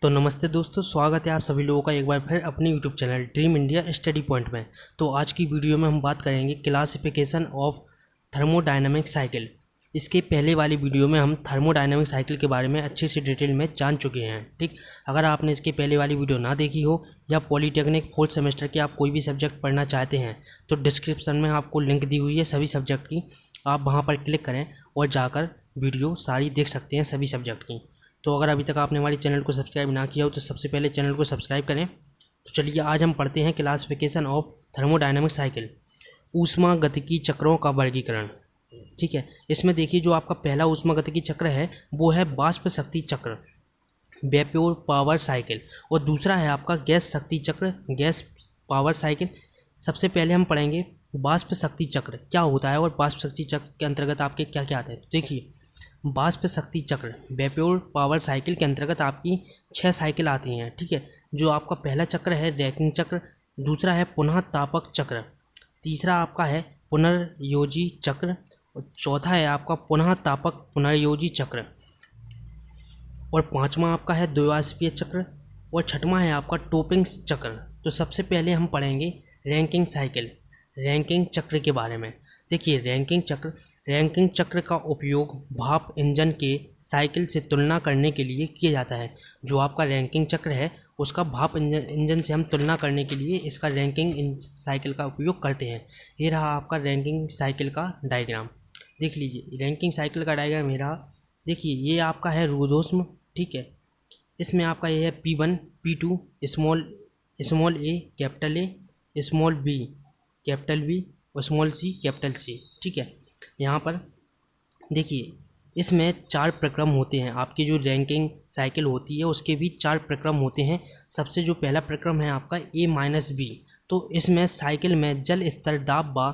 तो नमस्ते दोस्तों, स्वागत है आप सभी लोगों का एक बार फिर अपने YouTube channel dream India study point में। तो आज की वीडियो में हम बात करेंगे क्लासिफिकेशन ऑफ थर्मोडायनामिक साइकिल। इसके पहले वाली वीडियो में हम थर्मोडायनामिक साइकिल के बारे में अच्छे से डिटेल में जान चुके हैं। ठीक, अगर आपने इसके पहले वाली वीडियो ना देखी हो या पॉलीटेक्निक 4th सेमेस्टर के आप कोई भी सब्जेक्ट पढ़ना चाहते हैं तो डिस्क्रिप्शन में आपको लिंक दी हुई है सभी सब्जेक्ट की, आप वहाँ पर क्लिक करें और जाकर वीडियो सारी देख सकते हैं सभी सब्जेक्ट की। तो अगर अभी तक आपने हमारे चैनल को सब्सक्राइब ना किया हो तो सबसे पहले चैनल को सब्सक्राइब करें। तो चलिए आज हम पढ़ते हैं क्लासिफिकेशन ऑफ थर्मोडायनामिक साइकिल, ऊष्मागतिकी चक्रों का वर्गीकरण। ठीक है, इसमें देखिए जो आपका पहला ऊष्मागतिकी चक्र है वो है वाष्प शक्ति चक्र, वेपोर पावर साइकिल, और दूसरा है आपका गैस शक्ति चक्र, गैस पावर साइकिल। सबसे पहले हम पढ़ेंगे वाष्प शक्ति चक्र क्या होता है और वाष्प शक्ति चक्र के अंतर्गत आपके क्या क्या आता है। तो देखिए वाष्प शक्ति चक्र वेपोर पावर साइकिल के अंतर्गत आपकी 6 साइकिल आती हैं। ठीक है, जो आपका पहला चक्र है रैकिंग चक्र, दूसरा है पुनः तापक चक्र, तीसरा आपका है पुनर्योजी चक्र, और चौथा है आपका पुनः तापक पुनर्योजी चक्र, और पांचवा आपका है द्विवाष्पीय चक्र, और छठवां है आपका टॉपिंग चक्र। तो सबसे पहले हम पढ़ेंगे रैंकिंग साइकिल, रैंकिंग चक्र के बारे में। देखिए रैंकिंग चक्र का उपयोग भाप इंजन के साइकिल से तुलना करने के लिए किया जाता है। जो आपका रैंकिंग चक्र है उसका भाप इंजन से हम तुलना करने के लिए इसका रैंकिंग साइकिल का उपयोग करते हैं। ये रहा आपका रैंकिंग साइकिल का डायग्राम, देख लीजिए रैंकिंग साइकिल का डायग्राम ये रहा। देखिए ये आपका है रुद्धोष्म। ठीक है, इसमें आपका ये है P1 P2 small A capital A, small B capital B और स्मॉल सी कैपिटल सी। ठीक है, यहाँ पर देखिए इसमें 4 प्रक्रम होते हैं। आपकी जो रैंकिंग साइकिल होती है उसके भी 4 प्रक्रम होते हैं। सबसे जो पहला प्रक्रम है आपका A-B, तो इसमें साइकिल में जल स्तर दाब व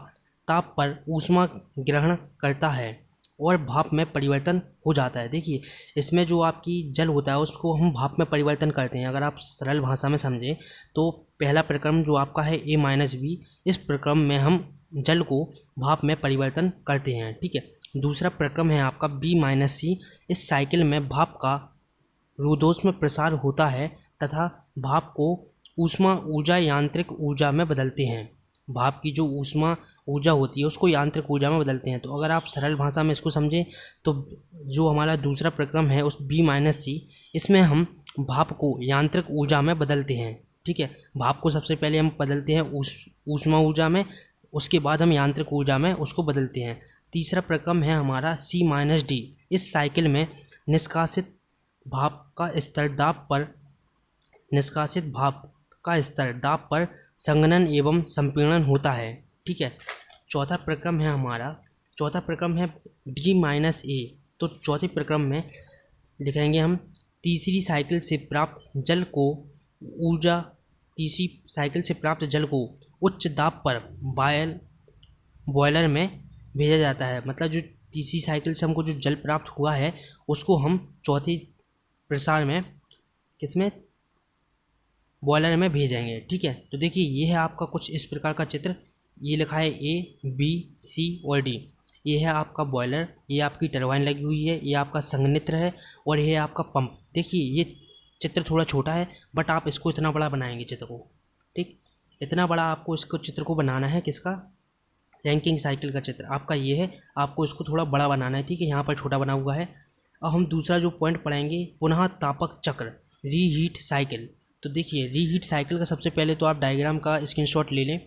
ताप पर ऊष्मा ग्रहण करता है और भाप में परिवर्तन हो जाता है। देखिए इसमें जो आपकी जल होता है उसको हम भाप में परिवर्तन करते हैं। अगर आप सरल भाषा में समझें तो पहला प्रक्रम जो आपका है A-B, इस प्रक्रम में हम जल को भाप में परिवर्तन करते हैं। ठीक है, दूसरा प्रक्रम है आपका B-C, इस साइकिल में भाप का रुद्धोष्म प्रसार होता है तथा भाप को ऊष्मा ऊर्जा यांत्रिक ऊर्जा में बदलते हैं। भाप की जो ऊष्मा ऊर्जा होती है उसको यांत्रिक ऊर्जा में बदलते हैं। तो अगर आप सरल भाषा में इसको समझें तो जो हमारा दूसरा प्रक्रम है उस B-C, इसमें हम भाप को यांत्रिक ऊर्जा में बदलते हैं। ठीक है, भाप को सबसे पहले हम बदलते हैं ऊष्मा ऊर्जा में, उसके बाद हम यांत्रिक ऊर्जा में उसको बदलते हैं। तीसरा प्रक्रम है हमारा C-D, इस साइकिल में निष्कासित भाप का स्तर दाब पर संघनन एवं संपीड़न होता है। ठीक है, चौथा प्रक्रम है D-A, तो चौथे प्रक्रम में लिखेंगे हम तीसरी साइकिल से प्राप्त जल को उच्च दाब पर बॉयलर में भेजा जाता है। मतलब जो तीसरी साइकिल से हमको जो जल प्राप्त हुआ है उसको हम चौथी प्रसार में किसमें बॉयलर में भेजेंगे। ठीक है, तो देखिए ये है आपका कुछ इस प्रकार का चित्र, ये लिखा है A-B-C और D। ये है आपका बॉयलर, ये आपकी टरबाइन लगी हुई है, ये आपका संघनित्र है और ये है आपका पंप। देखिए ये चित्र थोड़ा छोटा है बट आप इसको इतना बड़ा बनाएंगे चित्र को। ठीक, इतना बड़ा आपको इसको चित्र को बनाना है, किसका, रैंकिंग साइकिल का चित्र आपका ये है, आपको इसको थोड़ा बड़ा बनाना है। ठीक है, यहाँ पर छोटा बना हुआ है। अब हम दूसरा जो पॉइंट पढ़ेंगे पुनः तापक चक्र, रीहीट साइकिल। तो देखिए रीहीट साइकिल का सबसे पहले तो आप डायग्राम का स्क्रीनशॉट ले लें।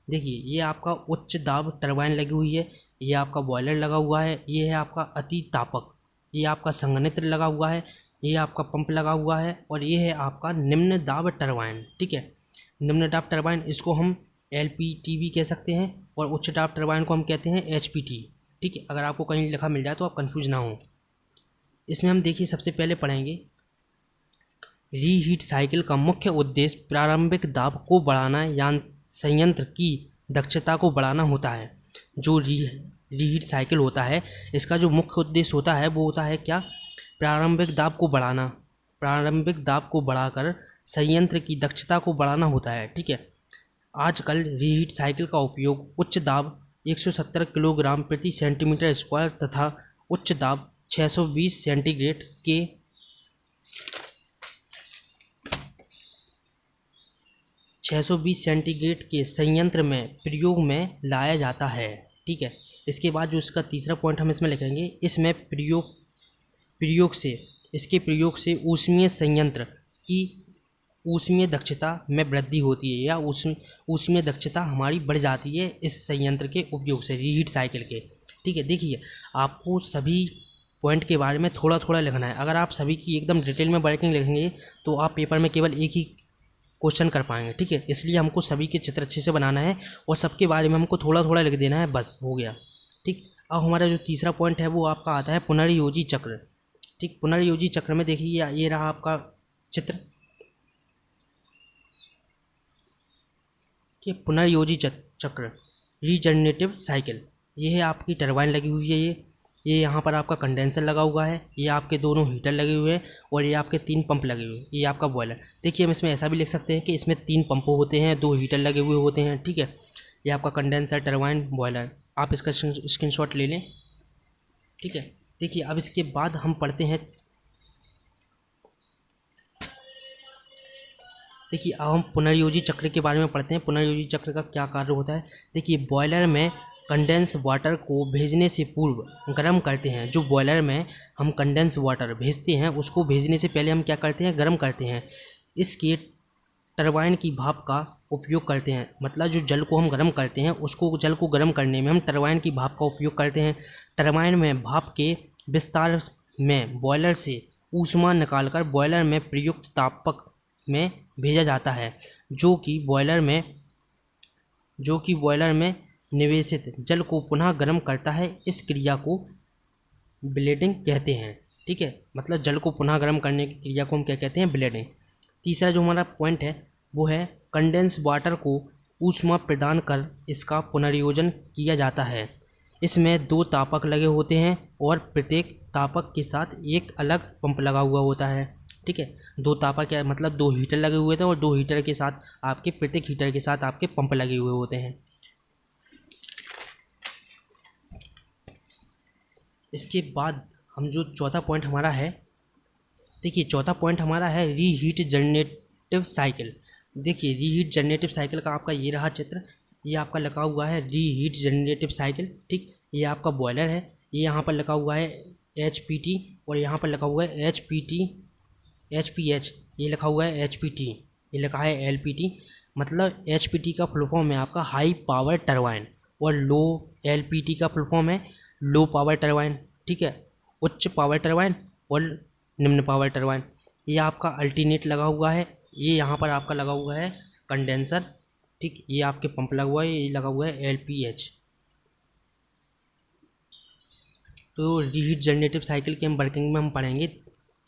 देखिए ये आपका उच्च दाब टरबाइन लगी हुई है, ये आपका बॉयलर लगा हुआ है, ये है आपका अति तापक, ये आपका संघनित्र लगा हुआ है, ये आपका पंप लगा हुआ है, और ये है आपका निम्न दाब टरबाइन। ठीक है, निम्न दाब टरबाइन इसको हम LPTB कह सकते हैं और उच्च दाब टरबाइन को हम कहते हैं HPT। ठीक है, अगर आपको कहीं लिखा मिल जाए तो आप कंफ्यूज ना हो। इसमें हम देखिए सबसे पहले पढ़ेंगे रीहीट साइकिल का मुख्य उद्देश्य प्रारंभिक दाब को बढ़ाना या संयंत्र की दक्षता को बढ़ाना होता है। जो रीहीट साइकिल होता है इसका जो मुख्य उद्देश्य होता है वो होता है क्या, प्रारंभिक दाब को बढ़ाकर संयंत्र की दक्षता को बढ़ाना होता है। ठीक है, आजकल रीहीट साइकिल का उपयोग उच्च दाब 170 किलोग्राम प्रति सेंटीमीटर स्क्वायर तथा उच्च दाब 620 सेंटीग्रेड के 620 सेंटीग्रेड के संयंत्र में प्रयोग में लाया जाता है। ठीक है, इसके बाद जो इसका तीसरा पॉइंट हम इसमें लिखेंगे, इसमें इसके प्रयोग से ऊष्मीय संयंत्र की ऊष्मीय दक्षता में वृद्धि होती है, या ऊष्मीय दक्षता हमारी बढ़ जाती है इस संयंत्र के उपयोग से, रीहीट साइकिल के। ठीक है, देखिए आपको सभी पॉइंट के बारे में थोड़ा थोड़ा लिखना है। अगर आप सभी की एकदम डिटेल में वर्किंग लिखेंगे तो आप पेपर में केवल एक ही क्वेश्चन कर पाएंगे। ठीक है, इसलिए हमको सभी के चित्र अच्छे से बनाना है और सबके बारे में हमको थोड़ा थोड़ा लिख देना है, बस हो गया। ठीक, अब हमारा जो तीसरा पॉइंट है वो आपका आता है पुनर्योजी चक्र। ठीक, पुनर्योजी चक्र में देखिए ये रहा आपका चित्र। ये पुनर्योजी चक्र, रीजनरेटिव साइकिल, ये है आपकी टरबाइन लगी हुई है, ये यहाँ पर आपका कंडेंसर लगा हुआ है, ये आपके दोनों हीटर लगे हुए हैं और ये आपके 3 पंप लगे हुए हैं, ये आपका बॉयलर। देखिए हम इसमें ऐसा भी लिख सकते हैं कि इसमें 3 पंप होते हैं, 2 हीटर लगे हुए होते हैं। ठीक है, ये आपका कंडेंसर, टरबाइन, बॉयलर, आप इसका स्क्रीनशॉट ले लें। ठीक है, देखिए अब इसके बाद हम पढ़ते हैं, देखिए अब हम पुनर्योजी चक्र के बारे में पढ़ते हैं। पुनर्योजी चक्र का क्या कार्य होता है, देखिए बॉयलर में कंडेंस वाटर को भेजने से पूर्व गर्म करते हैं। जो बॉयलर में हम कंडेंस वाटर भेजते हैं उसको भेजने से पहले हम क्या करते हैं, गर्म करते हैं। इसके टरबाइन की भाप का उपयोग करते हैं, मतलब जो जल को हम गर्म करते हैं उसको, जल को गर्म करने में हम टरबाइन की भाप का उपयोग करते हैं। टरबाइन में भाप के विस्तार में बॉयलर से ऊष्मा निकालकर बॉयलर में प्रयुक्त तापक में भेजा जाता है, जो कि बॉयलर में निवेशित जल को पुनः गर्म करता है। इस क्रिया को ब्लेडिंग कहते हैं। ठीक है, मतलब जल को पुनः गर्म करने की क्रिया को हम क्या कहते हैं, ब्लेडिंग। तीसरा जो हमारा पॉइंट है वो है कंडेंस वाटर को ऊष्मा प्रदान कर इसका पुनर्योजन किया जाता है। इसमें 2 तापक लगे होते हैं और प्रत्येक तापक के साथ एक अलग पंप लगा हुआ होता है। ठीक है, 2 तापक क्या मतलब 2 हीटर लगे हुए थे और 2 हीटर के साथ आपके, प्रत्येक हीटर के साथ आपके पंप लगे हुए होते हैं। इसके बाद हम जो चौथा पॉइंट हमारा है, देखिए चौथा पॉइंट हमारा है रीहीट जनरेटिव साइकिल। देखिए रीहीट जनरेटिव साइकिल का आपका ये रहा चित्र, ये आपका लगा हुआ है रीहीट जनरेटिव साइकिल। ठीक, ये आपका बॉयलर है, ये यहाँ पर लगा हुआ है HPT और यहाँ पर लगा हुआ है HPH, ये लिखा हुआ है HPT, ये लिखा है LPT। मतलब HPT का फुल फॉर्म है आपका हाई पावर टरबाइन और LPT का फुल फॉर्म है लो पावर टरबाइन। ठीक है, उच्च पावर टरबाइन और निम्न पावर टरबाइन। ये आपका अल्टरनेट लगा हुआ है, ये यहाँ पर आपका लगा हुआ है कंडेंसर। ठीक, ये आपके पंप लगा हुआ है, ये लगा हुआ है LPH। तो रीहीट जनरेटिव साइकिल के हम वर्किंग में हम पढ़ेंगे।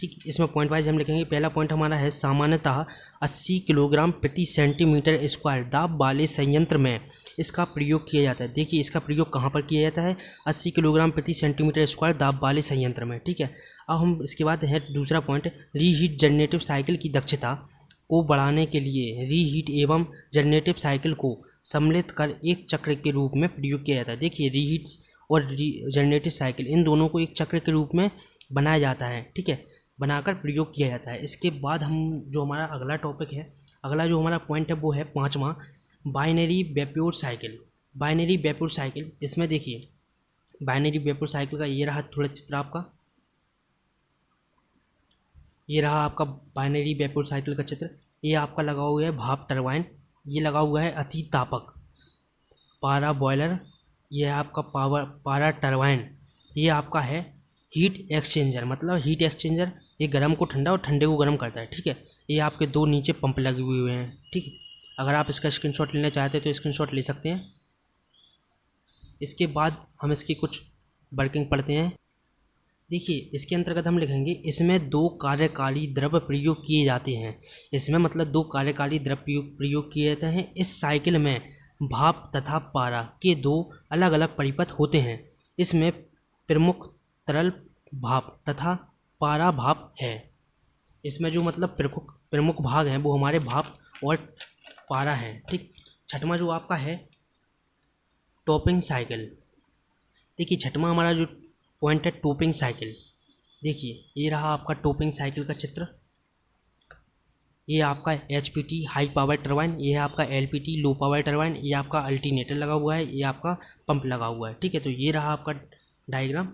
ठीक, इसमें पॉइंट वाइज हम लिखेंगे। पहला पॉइंट हमारा है सामान्यतः 80 किलोग्राम प्रति सेंटीमीटर स्क्वायर दाब वाले संयंत्र में इसका प्रयोग किया जाता है। देखिए इसका प्रयोग कहाँ पर किया जाता है, 80 किलोग्राम प्रति सेंटीमीटर स्क्वायर दाब वाले संयंत्र में। ठीक है, अब हम इसके बाद है दूसरा पॉइंट, रीहीट जनरेटिव साइकिल की दक्षता को बढ़ाने के लिए रीहीट एवं जनरेटिव साइकिल को सम्मिलित कर एक चक्र के रूप में प्रयोग किया जाता है। देखिए रीहीट और जनरेटिव साइकिल, इन दोनों को एक चक्र के रूप में बनाया जाता है। ठीक है, बनाकर प्रयोग किया जाता है। इसके बाद हम जो हमारा अगला टॉपिक है, अगला जो हमारा पॉइंट है वो है 5वां, binary vapour cycle. Binary vapour cycle, इसमें देखिए बाइनरी वेपोर साइकिल का ये रहा थोड़ा चित्र आपका, ये रहा आपका बाइनरी वेपोर साइकिल का चित्र। ये आपका लगा हुआ है भाप टरबाइन, ये लगा हुआ है अति तापक पारा बॉयलर, ये है आपका पारा टरबाइन, ये आपका है हीट एक्सचेंजर। मतलब हीट एक्सचेंजर, ये गर्म को ठंडा और ठंडे को गर्म करता है। ठीक है, ये आपके 2 नीचे पंप लगे हुए हैं। ठीक है, अगर आप इसका स्क्रीनशॉट लेना चाहते हैं तो स्क्रीनशॉट ले सकते हैं। इसके बाद हम इसकी कुछ वर्किंग पढ़ते हैं। देखिए इसके अंतर्गत हम लिखेंगे, इसमें 2 कार्यकारी द्रव प्रयोग किए जाते हैं। इसमें मतलब 2 कार्यकारी द्रव प्रयोग किए जाते हैं। इस साइकिल में भाप तथा पारा के 2 अलग अलग परिपथ होते हैं। इसमें प्रमुख तरल भाप तथा पारा भाप है। इसमें जो मतलब प्रमुख भाग हैं वो हमारे भाप और पारा है। ठीक, छठवां जो आपका है टॉपिंग साइकिल। देखिए छठवां हमारा जो पॉइंट है टॉपिंग साइकिल। देखिए ये रहा आपका टॉपिंग साइकिल का चित्र। ये आपका HPT हाई पावर टरबाइन, ये है आपका LPT लो पावर टरबाइन, ये आपका अल्टरनेटर लगा हुआ है, ये आपका पंप लगा हुआ है। ठीक है, तो ये रहा आपका डायग्राम।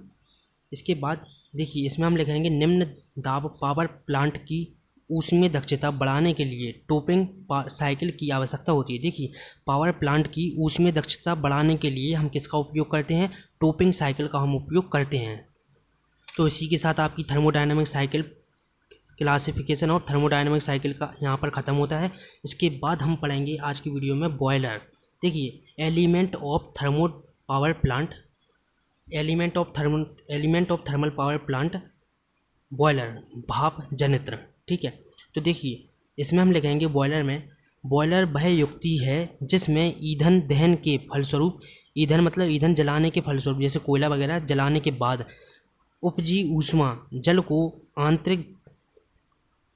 इसके बाद देखिए इसमें हम लिखेंगे निम्न दाब पावर प्लांट की ऊष्मीय दक्षता बढ़ाने के लिए टॉपिंग साइकिल की आवश्यकता होती है। देखिए पावर प्लांट की ऊष्मीय दक्षता बढ़ाने के लिए हम किसका उपयोग करते हैं? टॉपिंग साइकिल का हम उपयोग करते हैं। तो इसी के साथ आपकी थर्मोडायनामिक साइकिल क्लासिफिकेशन और थर्मोडायनामिक साइकिल का यहाँ पर ख़त्म होता है। इसके बाद हम पढ़ेंगे आज की वीडियो में बॉयलर। देखिए element of thermo power plant, element of thermal power plant, boiler भाप जनित्र। ठीक है, तो देखिए इसमें हम लिखेंगे बॉयलर में, बॉयलर वह युक्ति है जिसमें ईंधन दहन के फलस्वरूप, ईंधन मतलब ईंधन जलाने के फलस्वरूप जैसे कोयला वगैरह जलाने के बाद उपजी ऊष्मा जल को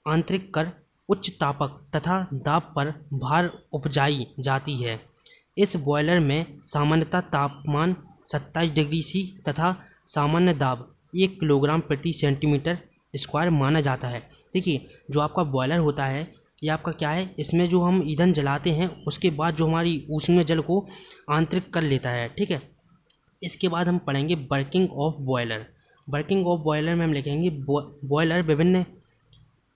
आंतरिक कर उच्च तापक तथा दाब पर भार उपजाई जाती है। इस बॉयलर में सामान्यतः तापमान 27 डिग्री सी तथा सामान्य दाब 1 किलोग्राम प्रति सेंटीमीटर स्क्वायर माना जाता है। देखिए जो आपका बॉयलर होता है ये आपका क्या है, इसमें जो हम ईंधन जलाते हैं उसके बाद जो हमारी ऊष्मीय जल को आंतरिक कर लेता है। ठीक है, इसके बाद हम पढ़ेंगे working of boiler. Working of boiler में हम लिखेंगे बॉयलर विभिन्न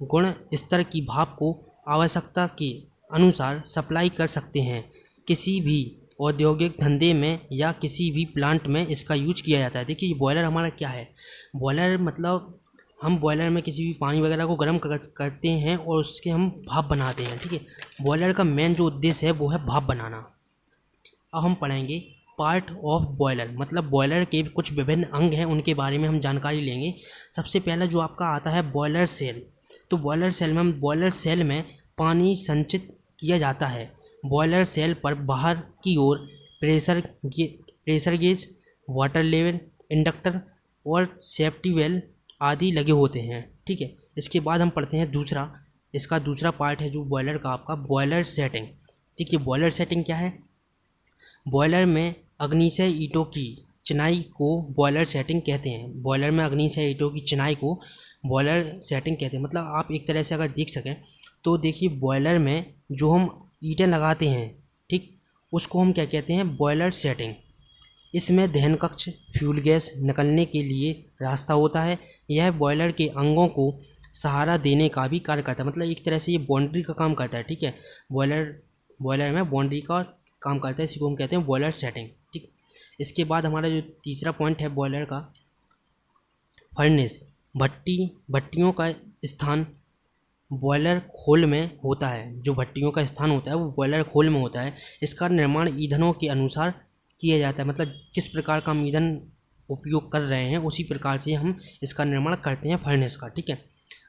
गुण स्तर की भाप को आवश्यकता के अनुसार सप्लाई कर सकते हैं। किसी भी औद्योगिक धंधे में या किसी भी प्लांट में इसका यूज किया जाता है। देखिए बॉयलर हमारा क्या है, बॉयलर मतलब हम बॉयलर में किसी भी पानी वगैरह को गर्म करते हैं और उसके हम भाप बनाते हैं। ठीक है, बॉयलर का मेन जो उद्देश्य है वो है भाप बनाना। अब हम पढ़ेंगे पार्ट ऑफ बॉयलर, मतलब बॉयलर के कुछ विभिन्न अंग हैं उनके बारे में हम जानकारी लेंगे। सबसे पहला जो आपका आता है बॉयलर सेल। तो बॉयलर सेल में पानी संचित किया जाता है। बॉयलर सेल पर बाहर की ओर pressure gauge, water level indicator और सेफ्टी वेल आदि लगे होते हैं। ठीक है, इसके बाद हम पढ़ते हैं इसका दूसरा पार्ट है जो बॉयलर का आपका बॉयलर सेटिंग। देखिए बॉयलर सेटिंग क्या है, बॉयलर में अग्निशय ईंटों की चिनाई को बॉयलर सेटिंग कहते हैं। बॉयलर में अग्निशय ईंटों की चिनाई को बॉयलर सेटिंग कहते हैं। मतलब आप एक तरह से अगर देख सकें तो देखिए बॉयलर में जो हम ईंटें लगाते हैं, ठीक, उसको हम क्या कहते हैं? Boiler setting. इसमें दहन कक्ष फ्यूल गैस निकलने के लिए रास्ता होता है। यह बॉयलर के अंगों को सहारा देने का भी कार्य करता है, मतलब एक तरह से ये बाउंड्री का काम करता है। ठीक है, बॉयलर में बाउंड्री का काम करता है, इसी को हम कहते हैं बॉयलर सेटिंग। ठीक, इसके बाद हमारा जो तीसरा पॉइंट है बॉयलर का, फर्नेस, भट्टियों का स्थान बॉयलर खोल में होता है। जो भट्टियों का स्थान होता है वो बॉयलर खोल में होता है। इसका निर्माण ईंधनों के अनुसार किया जाता है, मतलब किस प्रकार का हम ईंधन उपयोग कर रहे हैं उसी प्रकार से हम इसका निर्माण करते हैं फर्नेस का। ठीक है,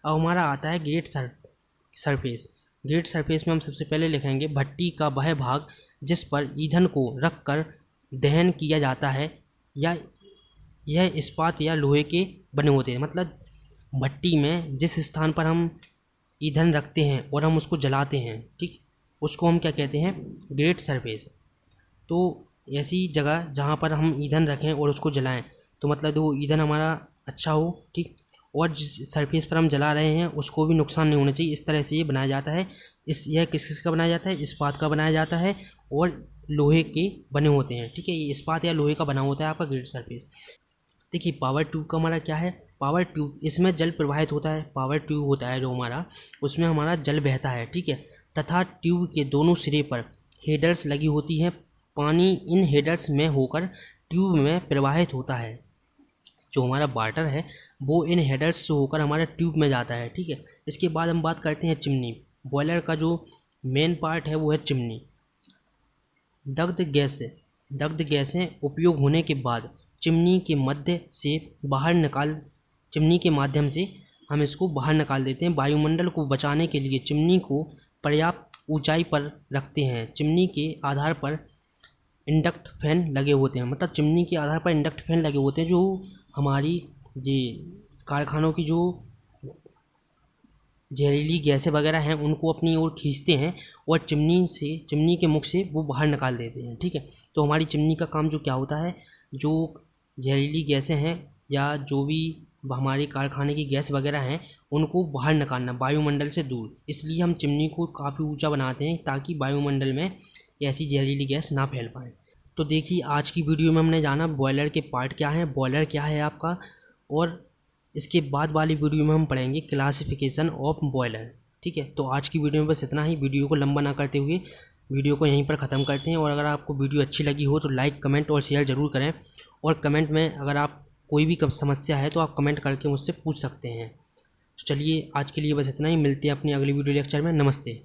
अब हमारा आता है ग्रेट सरफेस। ग्रेट सरफेस में हम सबसे पहले लिखेंगे भट्टी का वह भाग जिस पर ईंधन को रखकर दहन किया जाता है, या यह इस्पात या लोहे के बने होते हैं। मतलब भट्टी में जिस स्थान पर हम ईंधन रखते हैं और हम उसको जलाते हैं, ठीक, उसको हम क्या कहते हैं? Great surface. तो ऐसी जगह जहाँ पर हम ईंधन रखें और उसको जलाएं, तो मतलब वो ईंधन हमारा अच्छा हो, ठीक, और जिस सरफेस पर हम जला रहे हैं उसको भी नुकसान नहीं होना चाहिए। इस तरह से ये बनाया जाता है। यह किस का बनाया जाता है? इस्पात का बनाया जाता है और लोहे के बने होते हैं। ठीक है, ये इस्पात या लोहे का बना होता है आपका ग्रेट सरफेस। देखिए पावर ट्यूब का हमारा क्या है? पावर ट्यूब, इसमें जल प्रवाहित होता है। पावर ट्यूब होता है जो हमारा, उसमें हमारा जल बहता है। ठीक है, तथा ट्यूब के दोनों सिरे पर हेडर्स लगी होती हैं। पानी इन हेडर्स में होकर ट्यूब में प्रवाहित होता है। जो हमारा वाटर है वो इन हेडर्स से होकर हमारे ट्यूब में जाता है। ठीक है, इसके बाद हम बात करते हैं चिमनी। बॉयलर का जो मेन पार्ट है वो है चिमनी। दग्ध गैसें उपयोग होने के बाद चिमनी के माध्यम से हम इसको बाहर निकाल देते हैं। वायुमंडल को बचाने के लिए चिमनी को पर्याप्त ऊंचाई पर रखते हैं। चिमनी के आधार पर इंडक्ट फैन लगे होते हैं, मतलब चिमनी के आधार पर इंडक्ट फैन लगे होते हैं जो हमारी ये कारखानों की जो जहरीली गैसें वगैरह हैं उनको अपनी ओर खींचते हैं और चिमनी के मुख से वो बाहर निकाल देते हैं। ठीक है, तो हमारी चिमनी का काम जो क्या होता है, जो जहरीली गैसें हैं या जो भी हमारे कारखाने की गैस वगैरह हैं उनको बाहर निकालना वायुमंडल से दूर। इसलिए हम चिमनी को काफ़ी ऊंचा बनाते हैं ताकि वायुमंडल में ऐसी जहरीली गैस ना फैल पाए। तो देखिए आज की वीडियो में हमने जाना बॉयलर के पार्ट क्या हैं, बॉयलर क्या है आपका, और इसके बाद वाली वीडियो में हम पढ़ेंगे क्लासिफिकेशन ऑफ बॉयलर। ठीक है, तो आज की वीडियो में बस इतना ही। वीडियो को लंबा ना करते हुए वीडियो को यहीं पर ख़त्म करते हैं। और अगर आपको वीडियो अच्छी लगी हो तो लाइक, कमेंट और शेयर ज़रूर करें। और कमेंट में अगर आप कोई भी समस्या है तो आप कमेंट करके मुझसे पूछ सकते हैं। तो चलिए आज के लिए बस इतना ही, मिलते हैं अपनी अगली वीडियो लेक्चर में। नमस्ते।